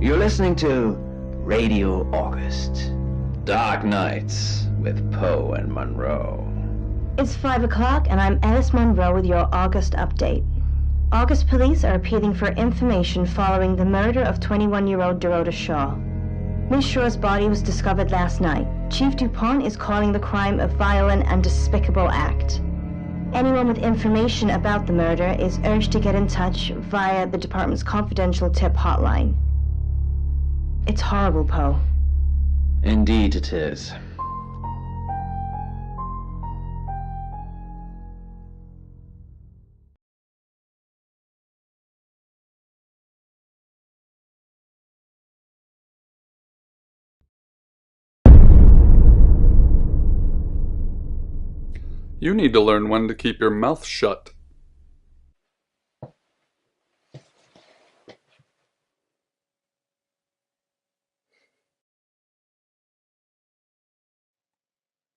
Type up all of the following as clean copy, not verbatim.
You're listening to Radio August. Dark Nights with Poe and Monroe. It's 5 o'clock and I'm Alice Monroe with your August update. August police are appealing for information following the murder of 21-year-old Dorota Shaw. Miss Shaw's body was discovered last night. Chief DuPont is calling the crime a violent and despicable act. Anyone with information about the murder is urged to get in touch via the department's confidential tip hotline. It's horrible, Poe. Indeed it is. You need to learn when to keep your mouth shut.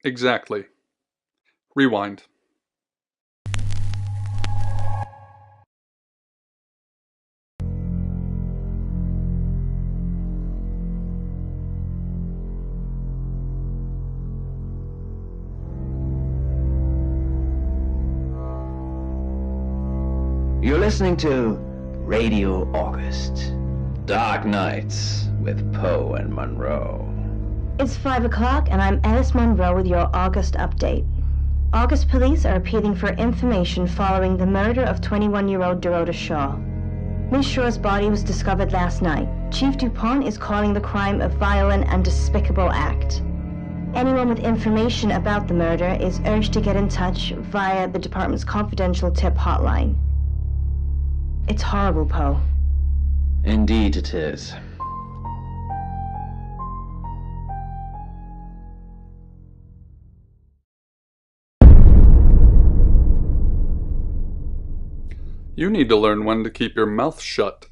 Exactly. Rewind. You're listening to Radio August. Dark Nights with Poe and Monroe. It's 5 o'clock and I'm Alice Monroe with your August update. August police are appealing for information following the murder of 21-year-old Dorota Shaw. Miss Shaw's body was discovered last night. Chief DuPont is calling the crime a violent and despicable act. Anyone with information about the murder is urged to get in touch via the department's confidential tip hotline. It's horrible, Poe. Indeed it is. You need to learn when to keep your mouth shut.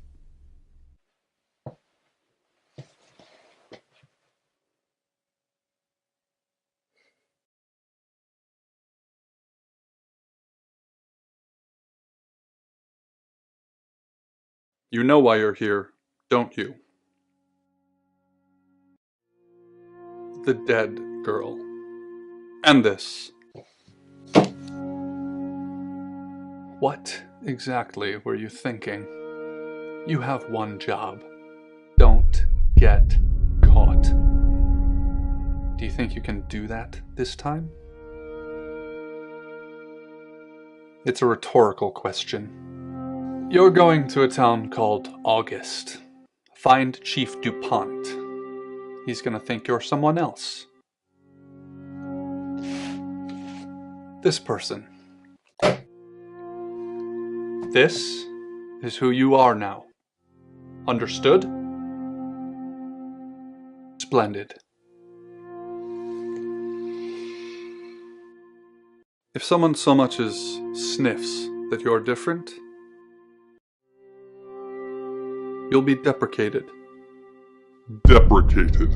You know why you're here, don't you? The dead girl. And this. What exactly were you thinking? You have one job. Don't get caught. Do you think you can do that this time? It's a rhetorical question. You're going to a town called August. Find Chief DuPont. He's gonna think you're someone else. This person. This is who you are now. Understood? Splendid. If someone so much as sniffs that you're different, you'll be deprecated. Deprecated.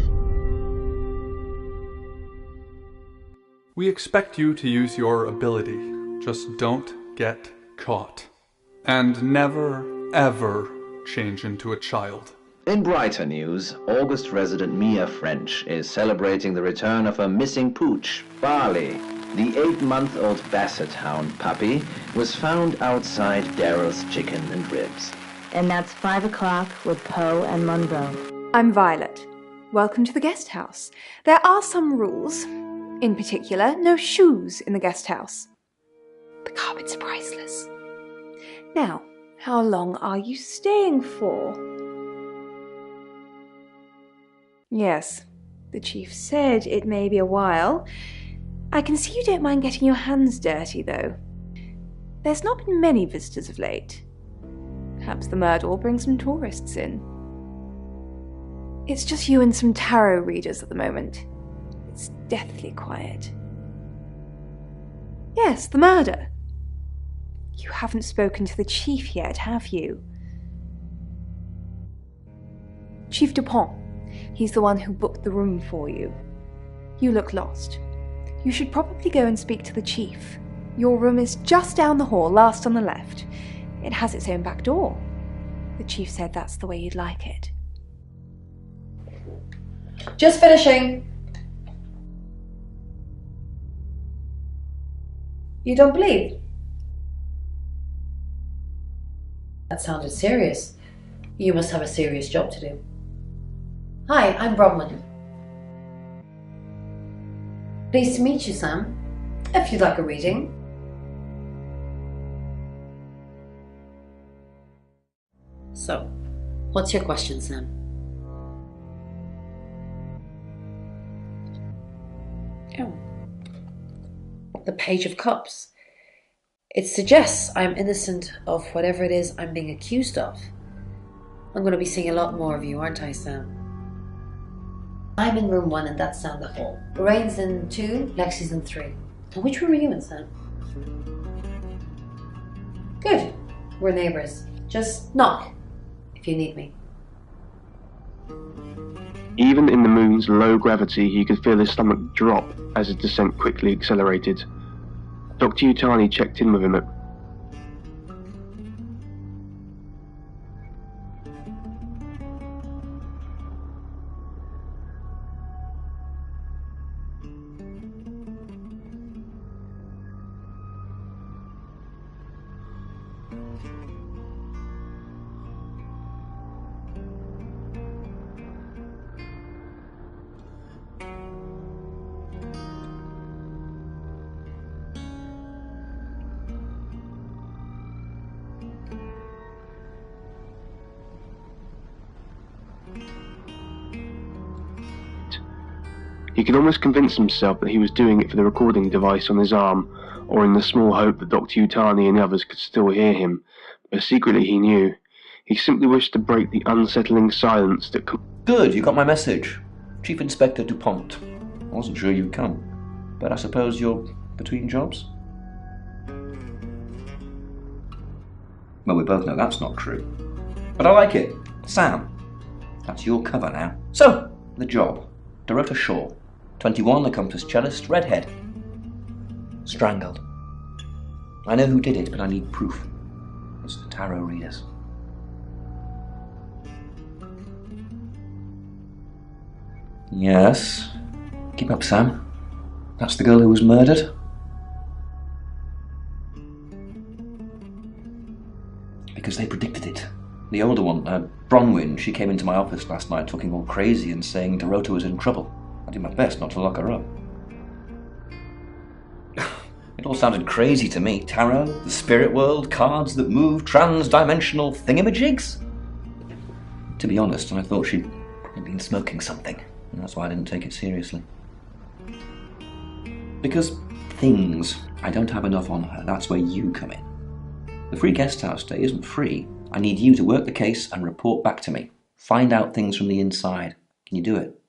We expect you to use your ability. Just don't get caught. And never, ever change into a child. In brighter news, August resident Mia French is celebrating the return of her missing pooch, Barley. The 8-month-old Basset Hound puppy was found outside Daryl's Chicken and Ribs. And that's 5 o'clock with Poe and Monroe. I'm Violet. Welcome to the guest house. There are some rules. In particular, no shoes in the guest house. The carpets are priceless. Now, how long are you staying for? Yes, the chief said it may be a while. I can see you don't mind getting your hands dirty, though. There's not been many visitors of late. Perhaps the murder will bring some tourists in. It's just you and some tarot readers at the moment. It's deathly quiet. Yes, the murder. You haven't spoken to the chief yet, have you? Chief Dupont. He's the one who booked the room for you. You look lost. You should probably go and speak to the chief. Your room is just down the hall, last on the left. It has its own back door. The chief said that's the way you'd like it. Just finishing. You don't believe? That sounded serious. You must have a serious job to do. Hi, I'm Bronwyn. Pleased to meet you, Sam. If you'd like a reading. So, what's your question, Sam? Oh. The Page of Cups. It suggests I'm innocent of whatever it is I'm being accused of. I'm going to be seeing a lot more of you, aren't I, Sam? I'm in room 1 and that's down the hall. Lorraine's in 2, Lexi's in 3. And which room are you in, Sam? Good. We're neighbours. Just knock if you need me. Even in the moon's low gravity, he could feel his stomach drop as his descent quickly accelerated. Dr. Yutani checked in with him at He could almost convince himself that he was doing it for the recording device on his arm, or in the small hope that Dr. Yutani and the others could still hear him, but secretly he knew. He simply wished to break the unsettling silence that... Good, you got my message. Chief Inspector Dupont. I wasn't sure you'd come, but I suppose you're between jobs? Well, we both know that's not true. But I like it. Sam. That's your cover now. So, the job. Dorota Shaw. 21, accomplished cellist, redhead. Strangled. I know who did it, but I need proof. It's the tarot readers. Yes. Keep up, Sam. That's the girl who was murdered? Because they predicted it. The older one, Bronwyn, she came into my office last night talking all crazy and saying Dorota was in trouble. I did my best not to lock her up. It all sounded crazy to me. Tarot, the spirit world, cards that move, trans-dimensional thingamajigs. To be honest, I thought she'd been smoking something, and that's why I didn't take it seriously. Because things, I don't have enough on her, that's where you come in. The free guest house day isn't free. I need you to work the case and report back to me. Find out things from the inside. Can you do it?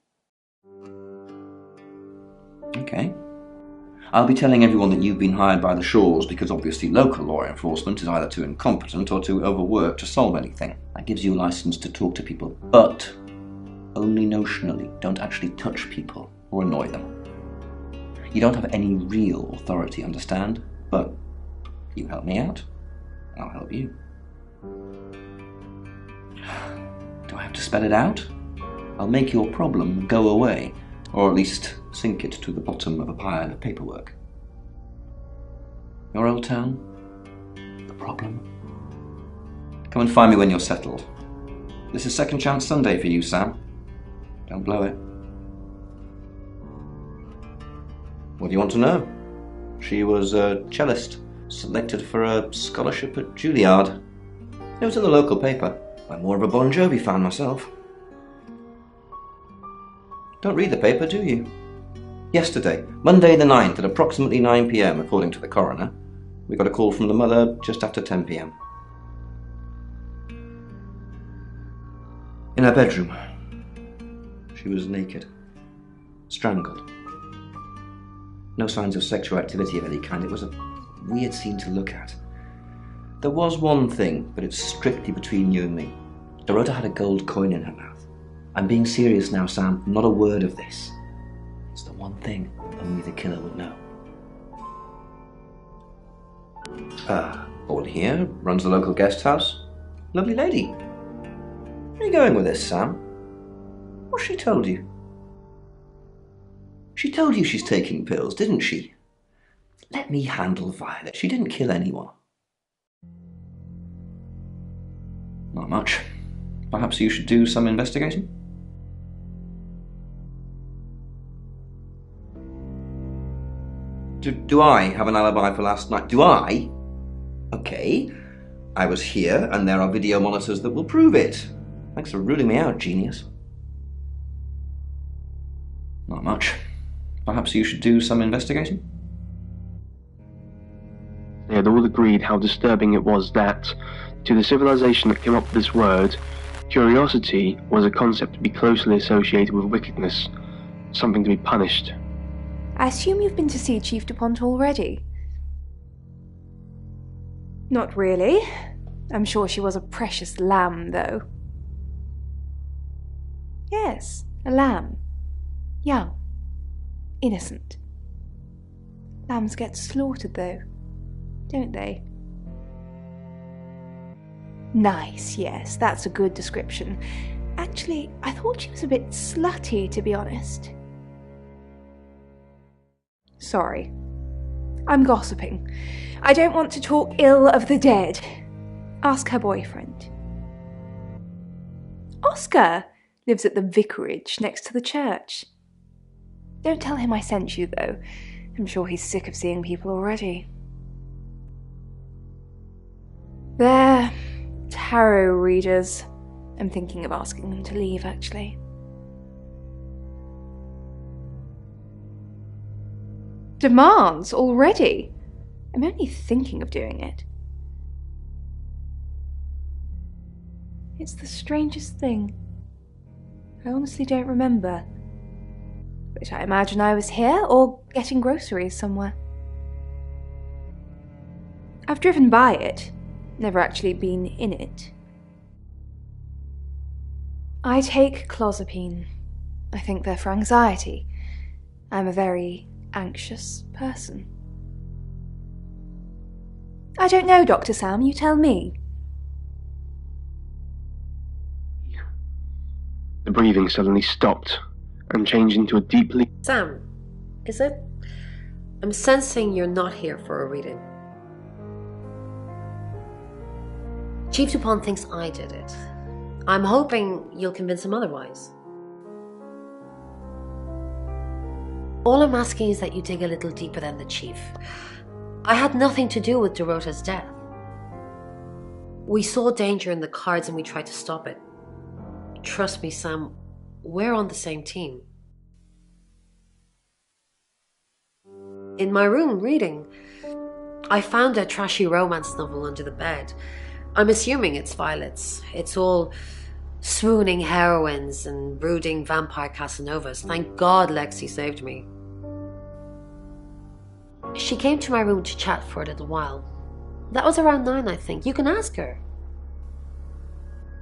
Okay. I'll be telling everyone that you've been hired by the Shaws because obviously local law enforcement is either too incompetent or too overworked to solve anything. That gives you a license to talk to people, but only notionally. Don't actually touch people or annoy them. You don't have any real authority, understand? But you help me out, I'll help you. Do I have to spell it out? I'll make your problem go away, or at least sink it to the bottom of a pile of paperwork. Your old town? The problem? Come and find me when you're settled. This is Second Chance Sunday for you, Sam. Don't blow it. What do you want to know? She was a cellist, selected for a scholarship at Juilliard. It was in the local paper. I'm more of a Bon Jovi fan myself. Don't read the paper, do you? Yesterday, Monday the 9th at approximately 9 p.m, according to the coroner, we got a call from the mother just after 10 p.m. In her bedroom. She was naked. Strangled. No signs of sexual activity of any kind. It was a weird scene to look at. There was one thing, but it's strictly between you and me. Dorota had a gold coin in her mouth. I'm being serious now, Sam. Not a word of this. It's the one thing only the killer would know. All here runs the local guest house. Lovely lady. Where are you going with this, Sam? What's she told you? She told you she's taking pills, didn't she? Let me handle Violet. She didn't kill anyone. Not much. Perhaps you should do some investigating? Do I have an alibi for last night? Do I? Okay. I was here, and there are video monitors that will prove it. Thanks for ruling me out, genius. Not much. Perhaps you should do some investigating? They had all agreed how disturbing it was that, to the civilization that came up with this word, curiosity was a concept to be closely associated with wickedness, something to be punished. I assume you've been to see Chief DuPont already? Not really. I'm sure she was a precious lamb, though. Yes, a lamb. Young. Innocent. Lambs get slaughtered, though, don't they? Nice, yes, that's a good description. Actually, I thought she was a bit slutty, to be honest. Sorry. I'm gossiping. I don't want to talk ill of the dead. Ask her boyfriend. Oscar lives at the vicarage next to the church. Don't tell him I sent you, though. I'm sure he's sick of seeing people already. They're tarot readers. I'm thinking of asking them to leave, actually. Demands already? I'm only thinking of doing it. It's the strangest thing. I honestly don't remember. But I imagine I was here or getting groceries somewhere. I've driven by it, never actually been in it. I take clozapine. I think they're for anxiety. I'm a very anxious person. I don't know, Dr. Sam, you tell me. The breathing suddenly stopped and changed into a deeply... Sam, is it? I'm sensing you're not here for a reading. Chief DuPont thinks I did it. I'm hoping you'll convince him otherwise. All I'm asking is that you dig a little deeper than the Chief. I had nothing to do with Dorota's death. We saw danger in the cards and we tried to stop it. Trust me, Sam, we're on the same team. In my room, reading, I found a trashy romance novel under the bed. I'm assuming it's Violet's. It's all swooning heroines and brooding vampire Casanovas. Thank God Lexi saved me. She came to my room to chat for a little while. That was around 9, I think. You can ask her.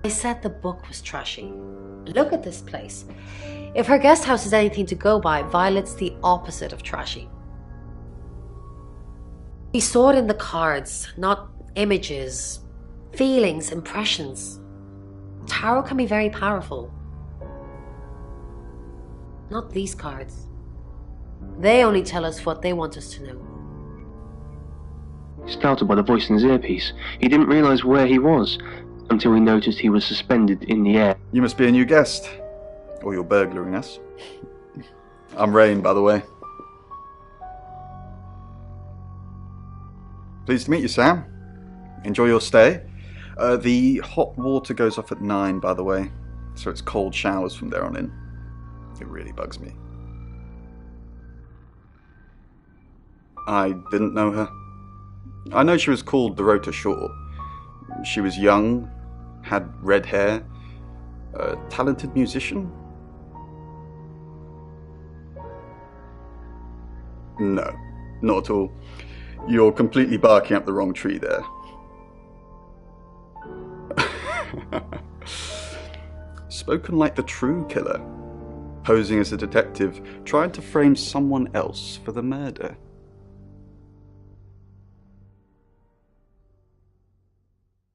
I said the book was trashy. Look at this place. If her guest house is anything to go by, Violet's the opposite of trashy. We saw it in the cards, not images, feelings, impressions. Tarot can be very powerful. Not these cards. They only tell us what they want us to know. Startled by the voice in his earpiece, he didn't realise where he was until he noticed he was suspended in the air. You must be a new guest. Or you're burglaring us. I'm Rain, by the way. Pleased to meet you, Sam. Enjoy your stay. The hot water goes off at 9, by the way, so it's cold showers from there on in. It really bugs me. I didn't know her. I know she was called Dorota Shaw. She was young, had red hair. A talented musician? No, not at all. You're completely barking up the wrong tree there. Spoken like the true killer, posing as a detective, trying to frame someone else for the murder.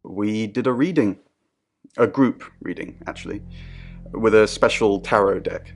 We did a reading. A group reading, actually, with a special tarot deck.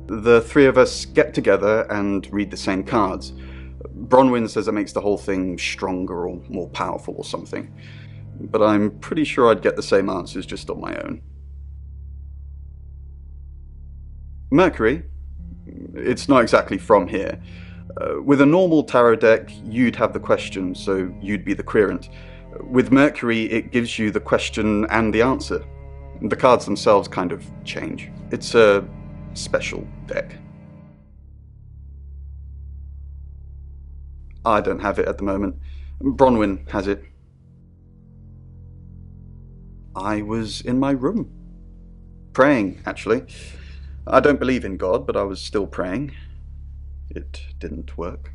The three of us get together and read the same cards. Bronwyn says it makes the whole thing stronger or more powerful or something, but I'm pretty sure I'd get the same answers just on my own. Mercury? It's not exactly from here. With a normal tarot deck, you'd have the question, so you'd be the querent. With Mercury, it gives you the question and the answer. The cards themselves kind of change. It's a special deck. I don't have it at the moment. Bronwyn has it. I was in my room. Praying, actually. I don't believe in God, but I was still praying. It didn't work.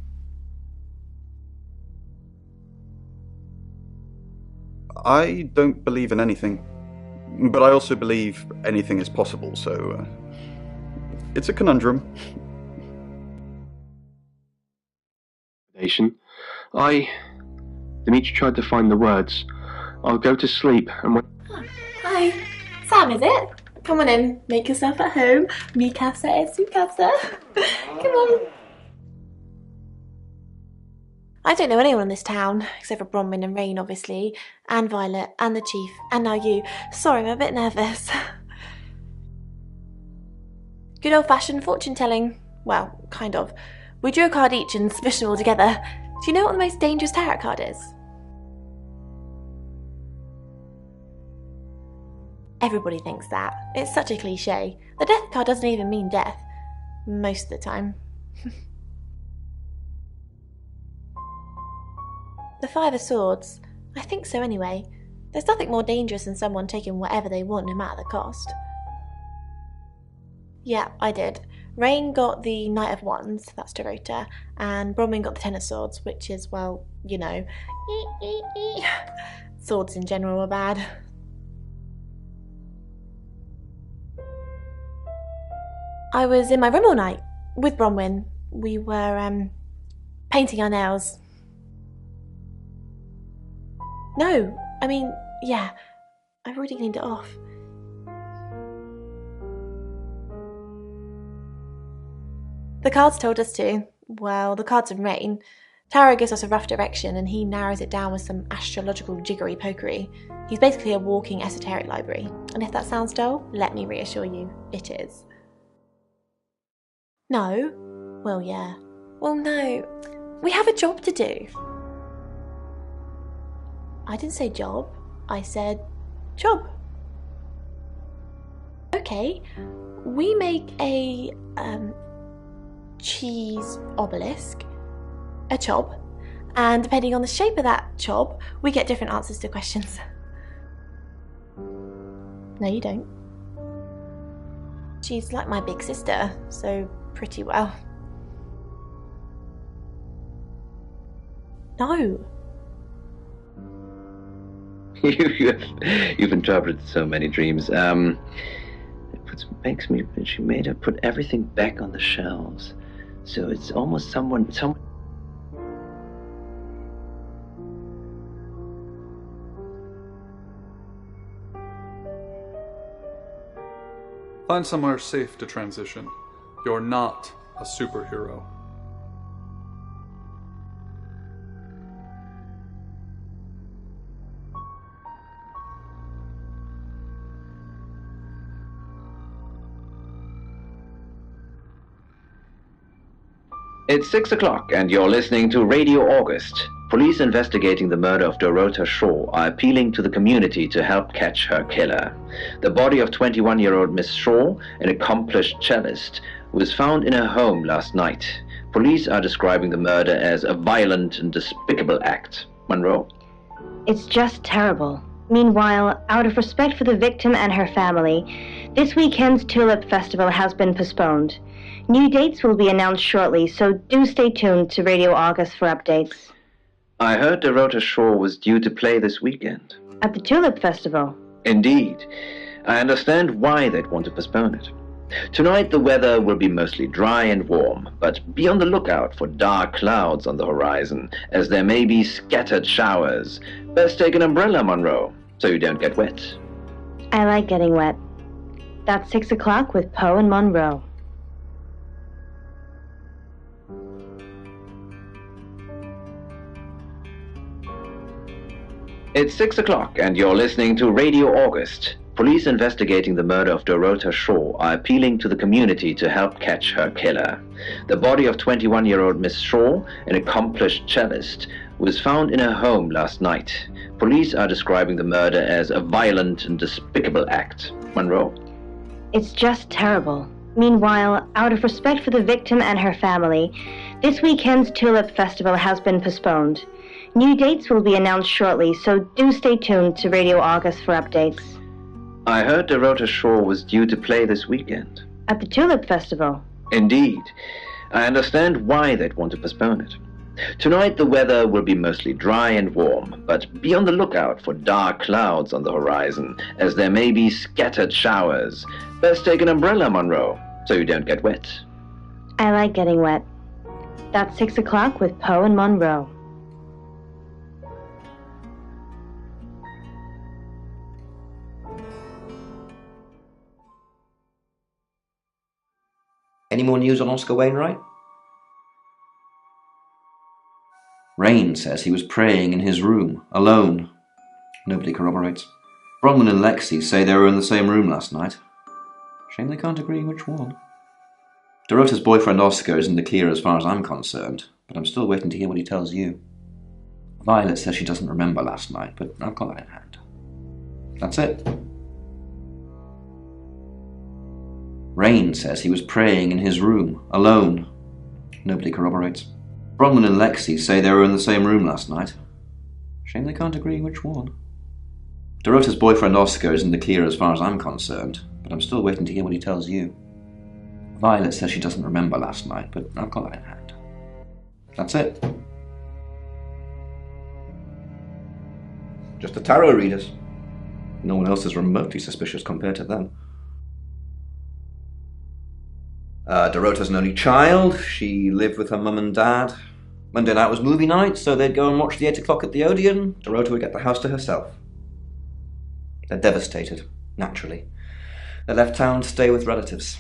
I don't believe in anything, but I also believe anything is possible, so it's a conundrum. Dimitri tried to find the words. I'll go to sleep and when... Hi, Sam, is it? Come on in, make yourself at home. Mi casa es su casa. Come on. I don't know anyone in this town, except for Bronwyn and Rain, obviously, and Violet, and the Chief, and now you. Sorry, I'm a bit nervous. Good old-fashioned fortune-telling. Well, kind of. We drew a card each and smushed them all together. Do you know what the most dangerous tarot card is? Everybody thinks that. It's such a cliché. The death card doesn't even mean death. Most of the time. The Five of Swords. I think so anyway. There's nothing more dangerous than someone taking whatever they want no matter the cost. Yeah, I did. Rain got the Knight of Wands, that's Dorota, and Bronwyn got the Ten of Swords, which is, well, you know, swords in general are bad. I was in my room all night with Bronwyn. We were painting our nails. No, I mean, yeah, I've already cleaned it off. The cards told us to. Well, the cards of Rain. Tarot gives us a rough direction and he narrows it down with some astrological jiggery-pokery. He's basically a walking esoteric library. And if that sounds dull, let me reassure you, it is. No? Well, yeah. Well, no. We have a job to do. I didn't say job. I said job. Okay. We make a, cheese obelisk, a chob, and depending on the shape of that chob, we get different answers to questions. No, you don't. She's like my big sister, so pretty well. No. You've interpreted so many dreams. She made her put everything back on the shelves. So it's almost someone. Find somewhere safe to transition. You're not a superhero. It's 6 o'clock and you're listening to Radio August. Police investigating the murder of Dorota Shaw are appealing to the community to help catch her killer. The body of 21-year-old Miss Shaw, an accomplished cellist, was found in her home last night. Police are describing the murder as a violent and despicable act. Monroe? It's just terrible. Meanwhile, out of respect for the victim and her family, this weekend's Tulip Festival has been postponed. New dates will be announced shortly, so do stay tuned to Radio August for updates. I heard Dorota Shaw was due to play this weekend. At the Tulip Festival? Indeed. I understand why they'd want to postpone it. Tonight the weather will be mostly dry and warm, but be on the lookout for dark clouds on the horizon, as there may be scattered showers. Best take an umbrella, Monroe, so you don't get wet. I like getting wet. That's 6 o'clock with Poe and Monroe. It's 6 o'clock and you're listening to Radio August. Police investigating the murder of Dorota Shaw are appealing to the community to help catch her killer. The body of 21-year-old Miss Shaw, an accomplished cellist, was found in her home last night. Police are describing the murder as a violent and despicable act. Monroe? It's just terrible. Meanwhile, out of respect for the victim and her family, this weekend's Tulip Festival has been postponed. New dates will be announced shortly, so do stay tuned to Radio August for updates. I heard Dorota Shaw was due to play this weekend. At the Tulip Festival? Indeed. I understand why they'd want to postpone it. Tonight the weather will be mostly dry and warm, but be on the lookout for dark clouds on the horizon, as there may be scattered showers. Best take an umbrella, Monroe, so you don't get wet. I like getting wet. That's 6 o'clock with Poe and Monroe. Any more news on Oscar Wainwright? Rain says he was praying in his room, alone. Nobody corroborates. Bronwyn and Lexi say they were in the same room last night. Shame they can't agree which one. Dorota's boyfriend Oscar is in the clear as far as I'm concerned, but I'm still waiting to hear what he tells you. Violet says she doesn't remember last night, but I've got that in hand. That's it. Rain says he was praying in his room, alone. Nobody corroborates. Bronwyn and Lexi say they were in the same room last night. Shame they can't agree which one. Dorota's boyfriend Oscar is in the clear as far as I'm concerned, but I'm still waiting to hear what he tells you. Violet says she doesn't remember last night, but I've got that in hand. That's it. Just the tarot readers. No one else is remotely suspicious compared to them. Dorota's an only child. She lived with her mum and dad. Monday night was movie night, so they'd go and watch the 8 o'clock at the Odeon. Dorota would get the house to herself. They're devastated, naturally. They left town to stay with relatives.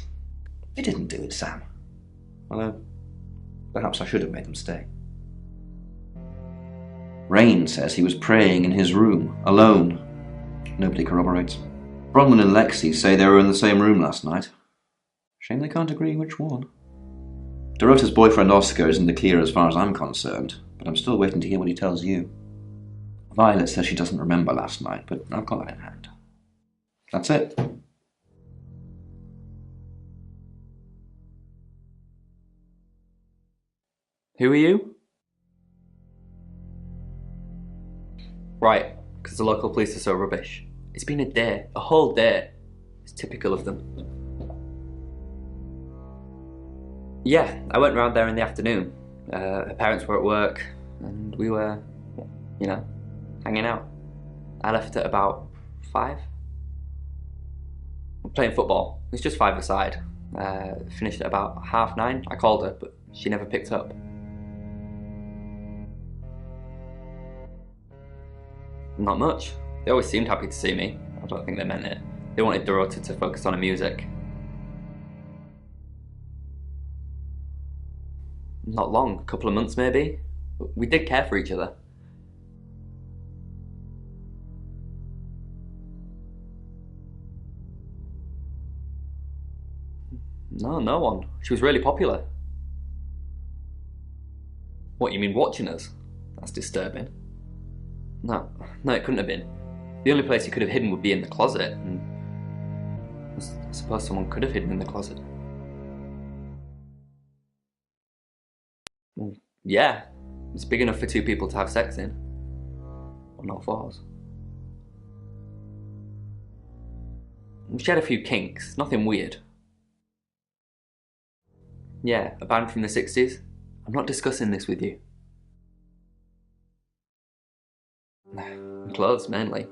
They didn't do it, Sam. Although, perhaps I should have made them stay. Rain says he was praying in his room, alone. Nobody corroborates. Bronwyn and Lexi say they were in the same room last night. Shame they can't agree which one. Dorota's boyfriend Oscar is in the clear as far as I'm concerned, but I'm still waiting to hear what he tells you. Violet says she doesn't remember last night, but I've got that in hand. That's it. Who are you? Right, because the local police are so rubbish. It's been a day, a whole day. It's typical of them. Yeah, I went round there in the afternoon. Her parents were at work, and we were, hanging out. I left at about 5. Playing football. It's just 5-a-side. Finished at about 9:30. I called her, but she never picked up. Not much. They always seemed happy to see me. I don't think they meant it. They wanted Dorota to focus on her music. Not long, a couple of months maybe. We did care for each other. No, no one. She was really popular. What, you mean watching us? That's disturbing. No, it couldn't have been. The only place he could have hidden would be in the closet, and I suppose someone could have hidden in the closet. Well, yeah, it's big enough for 2 people to have sex in. On all fours. She had a few kinks, nothing weird. Yeah, a band from the 60s. I'm not discussing this with you. Clothes, mainly.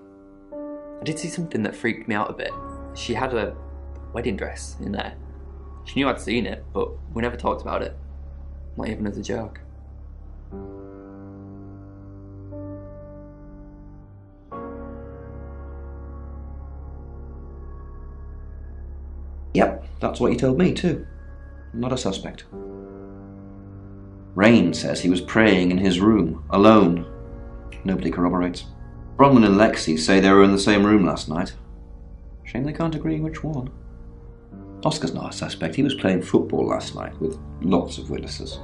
I did see something that freaked me out a bit. She had a wedding dress in there. She knew I'd seen it, but we never talked about it. Not even as a joke. Yep, that's what he told me too. Not a suspect. Rain says he was praying in his room, alone. Nobody corroborates. Bronwyn and Lexi say they were in the same room last night. Shame they can't agree which one. Oscar's not a suspect. He was playing football last night with lots of witnesses.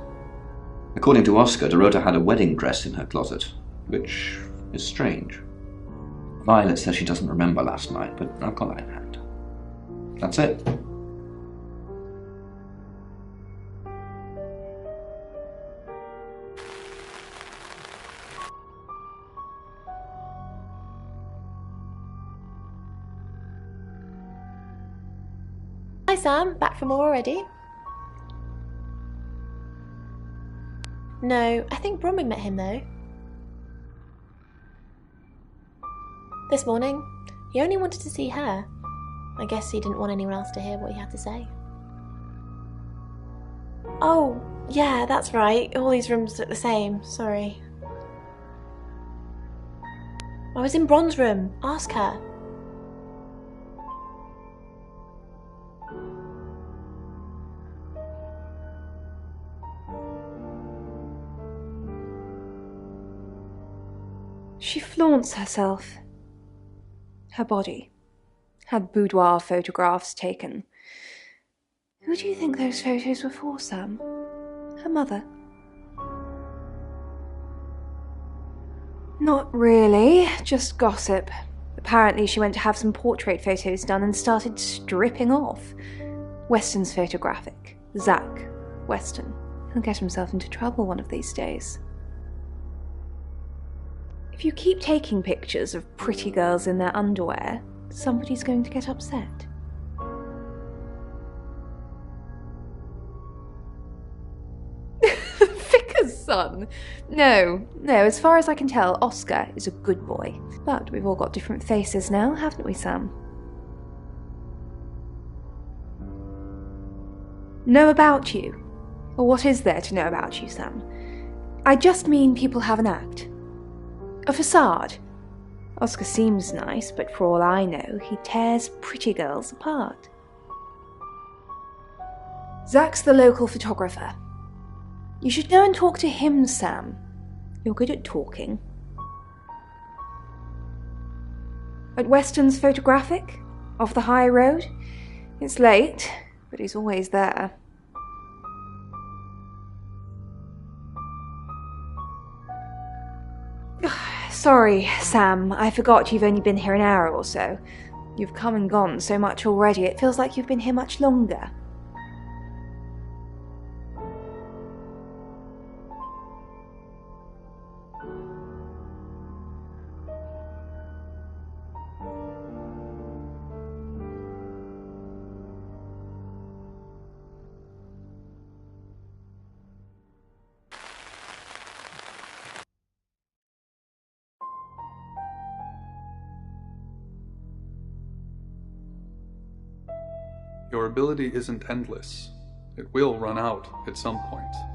According to Oscar, Dorota had a wedding dress in her closet, which is strange. Violet says she doesn't remember last night, but I've got that in hand. That's it. Hi Sam, back from war already? No, I think Bronwyn met him though. This morning. He only wanted to see her. I guess he didn't want anyone else to hear what he had to say. Oh, yeah, that's right. All these rooms look the same. Sorry. I was in Bron's room. Ask her. She flaunts herself. Her body. Had boudoir photographs taken. Who do you think those photos were for, Sam? Her mother? Not really, just gossip. Apparently she went to have some portrait photos done and started stripping off. Weston's photographic. Zach Weston. He'll get himself into trouble one of these days. If you keep taking pictures of pretty girls in their underwear, somebody's going to get upset. Vicar's son! No, as far as I can tell, Oscar is a good boy. But we've all got different faces now, haven't we, Sam? Know about you? Or what is there to know about you, Sam? I just mean people have an act. A facade. Oscar seems nice, but for all I know, he tears pretty girls apart. Zach's the local photographer. You should go and talk to him, Sam. You're good at talking. At Weston's photographic? Off the high road? It's late, but he's always there. Sorry, Sam, I forgot you've only been here an hour or so. You've come and gone so much already, it feels like you've been here much longer. Your ability isn't endless. It will run out at some point.